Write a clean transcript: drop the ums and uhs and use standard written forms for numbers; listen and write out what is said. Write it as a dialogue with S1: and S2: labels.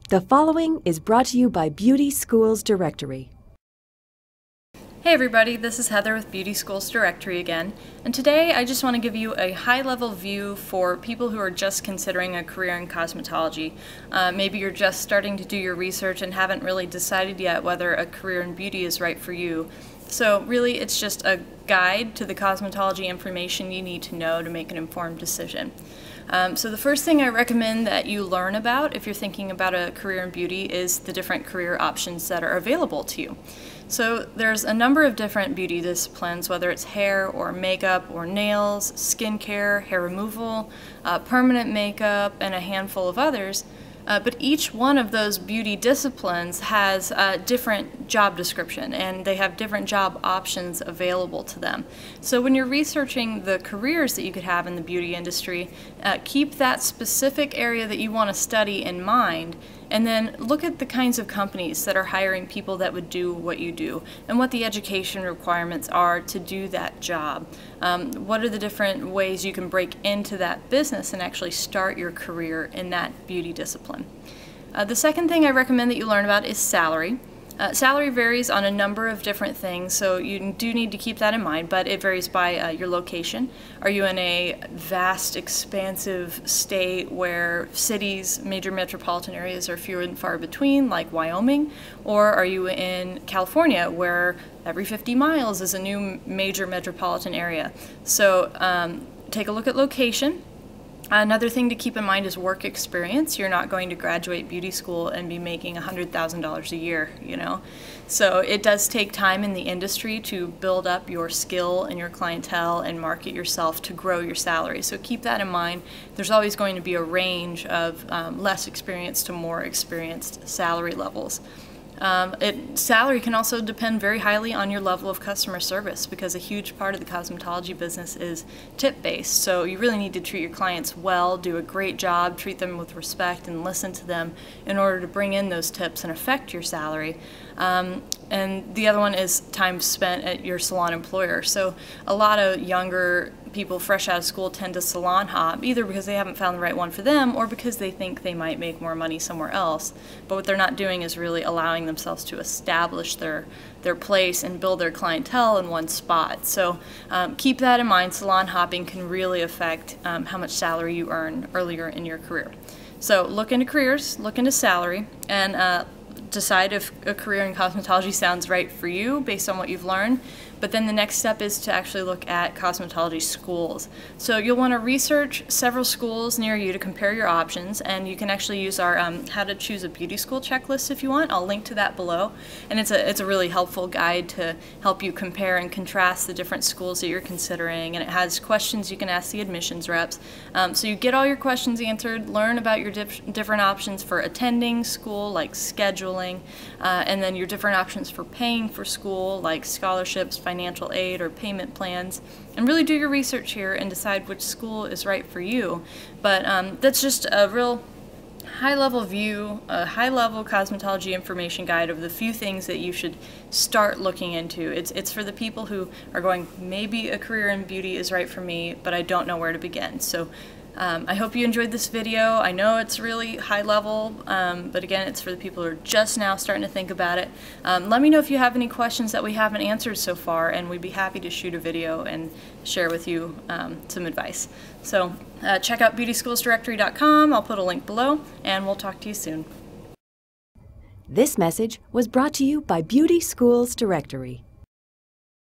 S1: The following is brought to you by Beauty Schools Directory.
S2: Hey everybody, this is Heather with Beauty Schools Directory again, and today I just want to give you a high-level view for people who are just considering a career in cosmetology. Maybe you're just starting to do your research and haven't really decided yet whether a career in beauty is right for you. So really it's just a guide to the cosmetology information you need to know to make an informed decision. So the first thing I recommend that you learn about if you're thinking about a career in beauty is the different career options that are available to you. So there's a number of different beauty disciplines, whether it's hair or makeup or nails, skincare, hair removal, permanent makeup, and a handful of others. But each one of those beauty disciplines has a different job description and they have different job options available to them. So when you're researching the careers that you could have in the beauty industry, keep that specific area that you want to study in mind, and then look at the kinds of companies that are hiring people that would do what you do and what the education requirements are to do that job. What are the different ways you can break into that business and actually start your career in that beauty discipline. The second thing I recommend that you learn about is salary. Salary varies on a number of different things, so you do need to keep that in mind, but it varies by your location. Are you in a vast, expansive state where cities, major metropolitan areas are few and far between, like Wyoming? Or are you in California, where every 50 miles is a new major metropolitan area? So take a look at location. Another thing to keep in mind is work experience. You're not going to graduate beauty school and be making $100,000 a year, you know. So it does take time in the industry to build up your skill and your clientele and market yourself to grow your salary. So keep that in mind. There's always going to be a range of less experienced to more experienced salary levels. Salary can also depend very highly on your level of customer service, because a huge part of the cosmetology business is tip-based. So you really need to treat your clients well, do a great job, treat them with respect, and listen to them in order to bring in those tips and affect your salary. And the other one is time spent at your salon employer. So a lot of younger people fresh out of school tend to salon hop, either because they haven't found the right one for them or because they think they might make more money somewhere else. But what they're not doing is really allowing themselves to establish their place and build their clientele in one spot. So keep that in mind. Salon hopping can really affect how much salary you earn earlier in your career. So look into careers, look into salary, and decide if a career in cosmetology sounds right for you based on what you've learned. But then the next step is to actually look at cosmetology schools. So you'll want to research several schools near you to compare your options, and you can actually use our how to choose a beauty school checklist if you want. I'll link to that below, and it's a really helpful guide to help you compare and contrast the different schools that you're considering, and it has questions you can ask the admissions reps. So you get all your questions answered, learn about your different options for attending school, like scheduling, and then your different options for paying for school, like scholarships, financial aid, or payment plans, and really do your research here and decide which school is right for you. But that's just a real high-level view, a high-level cosmetology information guide of the few things that you should start looking into. It's for the people who are going, maybe a career in beauty is right for me, but I don't know where to begin. So I hope you enjoyed this video. I know it's really high level, but again, it's for the people who are just now starting to think about it. Let me know if you have any questions that we haven't answered so far, and we'd be happy to shoot a video and share with you some advice. So check out beautyschoolsdirectory.com. I'll put a link below, and we'll talk to you soon.
S1: This message was brought to you by Beauty Schools Directory.